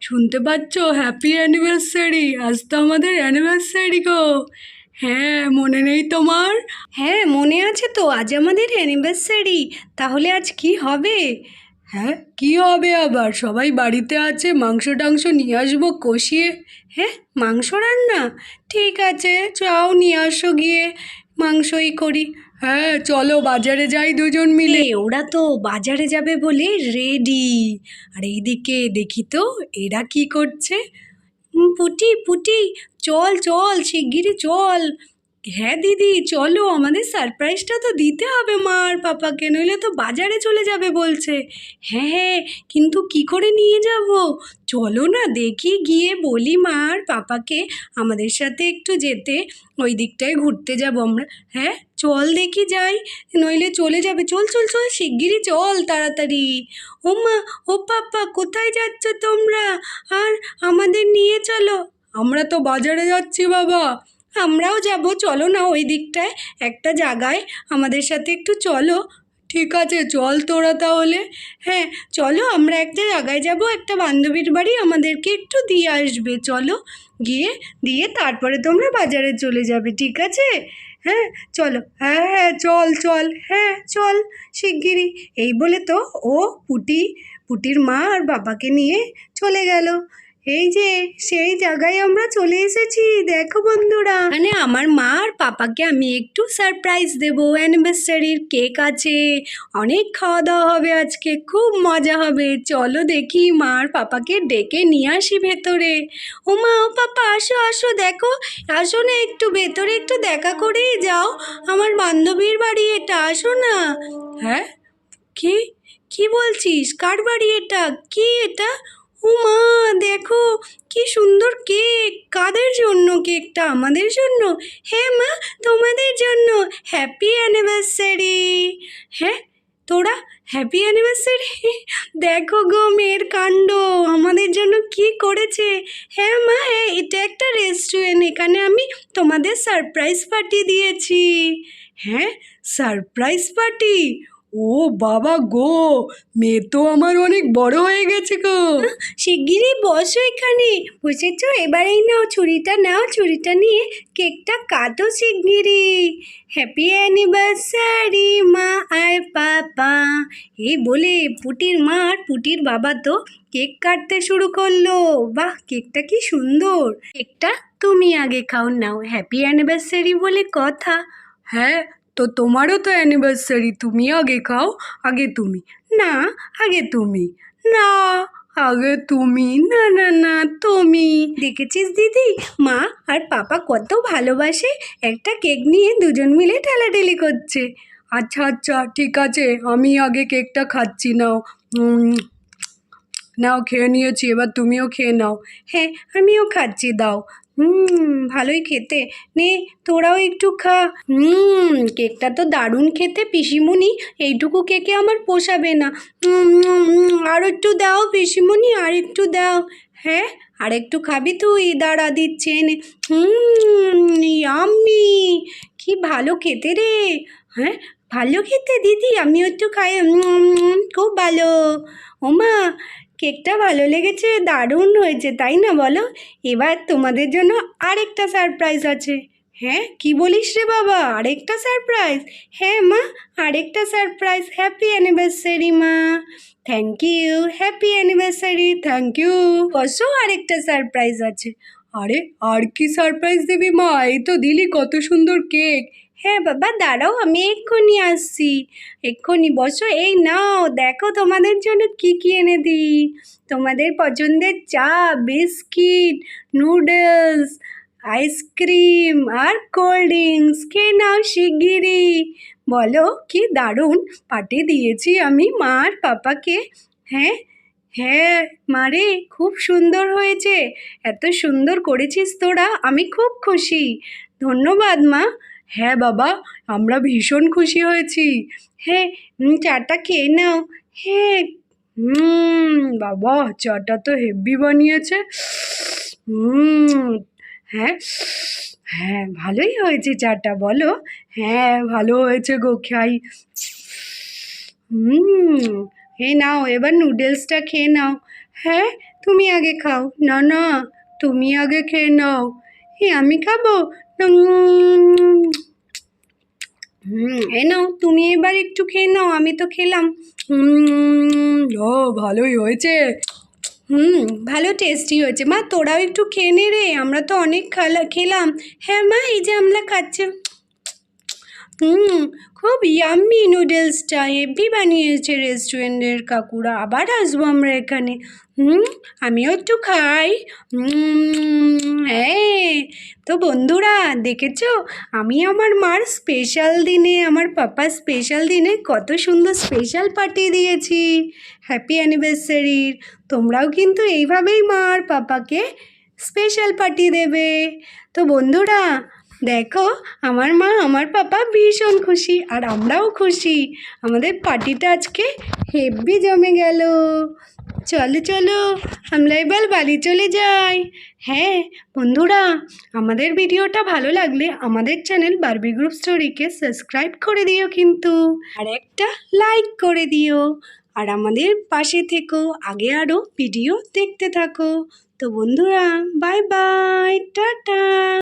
শুনতে পাচ্ছ? Happy anniversary! আজ তো আমাদের অ্যানিভার্সারি গো। হ্যাঁ, মনে নেই তোমার? হ্যাঁ, মনে আছে তো, আজ আমাদের অ্যানিভার্সারি। তাহলে আজ কি হবে? হ্যাঁ, কি হবে আবার? সবাই বাড়িতে আছে, মাংস টাংস নিয়ে আসবো কষিয়ে। হ্যাঁ, মাংস রান্না? ঠিক আছে, যাও নিয়ে আসো গিয়ে, মাংসই করি। হ্যাঁ, চলো বাজারে যাই দুজন মিলে। ওরা তো বাজারে যাবে বলে রেডি। আর এইদিকে দেখি তো এরা কি করছে। পুটি পুটি, চল চল শিগগিরই চল। হ্যাঁ দিদি, চলো, আমাদের সারপ্রাইজটা তো দিতে হবে মা আর পাপাকে, নইলে তো বাজারে চলে যাবে বলছে। হ্যাঁ হ্যাঁ, কিন্তু কি করে নিয়ে যাব? চলো না দেখি, গিয়ে বলি মা আর পাপাকে আমাদের সাথে একটু যেতে, ওই দিকটায় ঘুরতে যাব আমরা। হ্যাঁ চল দেখি যাই, নইলে চলে যাবে। চল চল চল শিগগিরই চল তাড়াতাড়ি। ও মা, ও পাপা, কোথায় যাচ্ছ তোমরা? আর আমাদের নিয়ে চলো। আমরা তো বাজারে যাচ্ছি বাবা। আমরাও যাব, চলো না ওই দিকটায় একটা জায়গায় আমাদের সাথে একটু চলো। ঠিক আছে চল তোরা তাহলে। হ্যাঁ চলো, আমরা একটা জায়গায় যাব, একটা বান্ধবীর বাড়ি, আমাদেরকে একটু দিয়ে আসবে। চলো, গিয়ে দিয়ে তারপরে তোমরা বাজারে চলে যাবে, ঠিক আছে? হ্যাঁ চলো, হ্যাঁ হ্যাঁ চল চল, হ্যাঁ চল শিগগিরই। এই বলে তো ও পুটির মা আর বাবাকে নিয়ে চলে গেল। এই যে সেই জায়গায় আমরা চলে এসেছি, দেখো বন্ধুরা। মানে আমার মা আর পাপাকে আমি একটু সারপ্রাইজ দেব, অ্যানিভার্সারির কেক আছে, অনেক খাওয়া দাওয়া হবে আজকে, খুব মজা হবে। চলো দেখি মা আর পাপাকে ডেকে নিয়ে আসি ভেতরে। ও মা, ও পাপা, আসো আসো, দেখো, আসো না একটু ভেতরে, একটু দেখা করেই যাও, আমার বান্ধবীর বাড়ি এটা, আসো না। হ্যাঁ, কি কি বলছিস? কার বাড়ি এটা? কি এটা? ও মা, দেখো কি সুন্দর কেক। কাদের জন্য কেকটা? আমাদের জন্য? হ্যাঁ মা, তোমাদের জন্য। Happy anniversary. হ্যাঁ, তোরা হ্যাপি অ্যানিভার্সারি? দেখো গো মেয়ের কাণ্ড, আমাদের জন্য কি করেছে। হ্যাঁ মা, হ্যাঁ, এটা একটা রেস্টুরেন্ট, এখানে আমি তোমাদের সারপ্রাইজ পার্টি দিয়েছি। হ্যাঁ, সারপ্রাইজ পার্টি? ও বাবা গো, মেয়ে তো আমার অনেক বড় হয়ে গেছে গো। শিগগিরই বসো এখানে, বসেছো? এবারেই নাও ছুরিটা, নাও ছুরিটা নিয়ে কেকটা কাটো শিগগিরই। হ্যাপি অ্যানিভার্সারি মা আর পাপা। এই বলে পুটির মা আর পুটির বাবা তো কেক কাটতে শুরু করলো। বাহ, কেকটা কি সুন্দর। কেকটা তুমি আগে খাও, নাও, হ্যাপি অ্যানিভার্সারি বলে কথা। হ্যাঁ, তো তোমারও তো অ্যানিভার্সারি, তুমি আগে খাও। আগে তুমি। না, আগে তুমি। না, আগে তুমি। না না না, তুমি। দেখেছিস দিদি, মা আর পাপা কত ভালোবাসে, একটা কেক নিয়ে দুজন মিলে ঠেলাঠেলি করছে। আচ্ছা আচ্ছা ঠিক আছে, আমি আগে কেকটা খাচ্ছি, নাও। নাও, খেয়ে নিয়েছি, এবার তুমিও খেয়ে নাও। হ্যাঁ, আমিও খাচ্ছি, দাও। ভালোই খেতে। নে, তোরাও একটু খা। কেকটা তো দারুণ খেতে পিসিমণি, এইটুকু কেকে আমার পোষাবে না। আর একটু দাও পিসিমণি, আর একটু দাও। হ্যাঁ, আর একটু খাবি তুই? দাঁড়া, দিচ্ছে এনে। ইয়াম্মি, কি ভালো খেতে রে। হ্যাঁ, ভালো খেতে দিদি, আমিও একটু খাই। খুব ভালো। ওমা, কেকটা ভালো লেগেছে, দারুণ হয়েছে, তাই না বলো? এবার তোমাদের জন্য আরেকটা সারপ্রাইজ আছে। হ্যাঁ, কি বলিস রে বাবা, আরেকটা সারপ্রাইজ? হ্যাঁ মা, আরেকটা সারপ্রাইজ। হ্যাপি অ্যানিভার্সারি মা। Thank you, happy anniversary, thank you. বসো, আরেকটা সারপ্রাইজ আছে। আরে, আর কি সারপ্রাইজ দিবি মা? এই তো দিলি কত সুন্দর কেক। হ্যাঁ বাবা, দাঁড়াও, আমি এক্ষুনি আসছি, এক্ষুনি বসো। এই নাও, দেখো তোমাদের জন্য কি কি এনে দিই। তোমাদের পছন্দের চা, বিস্কিট, নুডলস, আইসক্রিম আর কোল্ড ড্রিঙ্কস, খেয়ে নাও শিগগিরই। বলো, কি দারুণ পার্টি দিয়েছি আমি মা আর পাপাকে। হ্যাঁ হ্যাঁ মারে, খুব সুন্দর হয়েছে, এত সুন্দর করেছিস তোরা, আমি খুব খুশি। ধন্যবাদ মা। হ্যাঁ বাবা, আমরা ভীষণ খুশি হয়েছি। হ্যাঁ, চাটা খেয়ে নাও। হ্যাঁ, বাবা, চাটা তো হেভি বানিয়েছে। হ্যাঁ হ্যাঁ, ভালোই হয়েছে চাটা, বলো। হ্যাঁ, ভালো হয়েছে গো, খাই। হে নাও, এবার নুডলসটা খেয়ে নাও। হ্যাঁ, তুমি আগে খাও। না না, তুমি আগে খেয়ে নাও। আমি খাবো। এই নাও, তুমি এবার একটু খেয়ে নাও, আমি তো খেলাম। ও, ভালোই হয়েছে। ভালো টেস্টি হয়েছে। মা, তোরাও একটু খেয়ে নে রে, আমরা তো অনেক খেলাম। হ্যাঁ মা, এই যে আমরা খাচ্ছি। খুব ইয়াম্মি নুডলসটা, হেভি বানিয়েছে রেস্টুরেন্টের কাকুরা। আবার আসবো আমরা এখানে। আমিও একটু খাই। হ্যাঁ, তো বন্ধুরা দেখেছো, আমি আমার মার স্পেশাল দিনে, আমার পাপার স্পেশাল দিনে কত সুন্দর স্পেশাল পার্টি দিয়েছি হ্যাপি অ্যানিভার্সারির। তোমরাও কিন্তু এইভাবেই মা আর পাপাকে স্পেশাল পার্টি দেবে। তো বন্ধুরা দেখো, আমার মা আমার পাপা ভীষণ খুশি, আর আমরাও খুশি। আমাদের পার্টিটা আজকে হেব্বি জমে গেল। চলো চলো, আমরা এবার বাড়ি চলে যাই। হ্যাঁ বন্ধুরা, আমাদের ভিডিওটা ভালো লাগলে আমাদের চ্যানেল বারবি গ্রুপ স্টোরিকে সাবস্ক্রাইব করে দিও কিন্তু, আর একটা লাইক করে দিও, আর আমাদের পাশে থেকো, আগে আরও ভিডিও দেখতে থাকো। তো বন্ধুরা, বাই বাই, টাটা।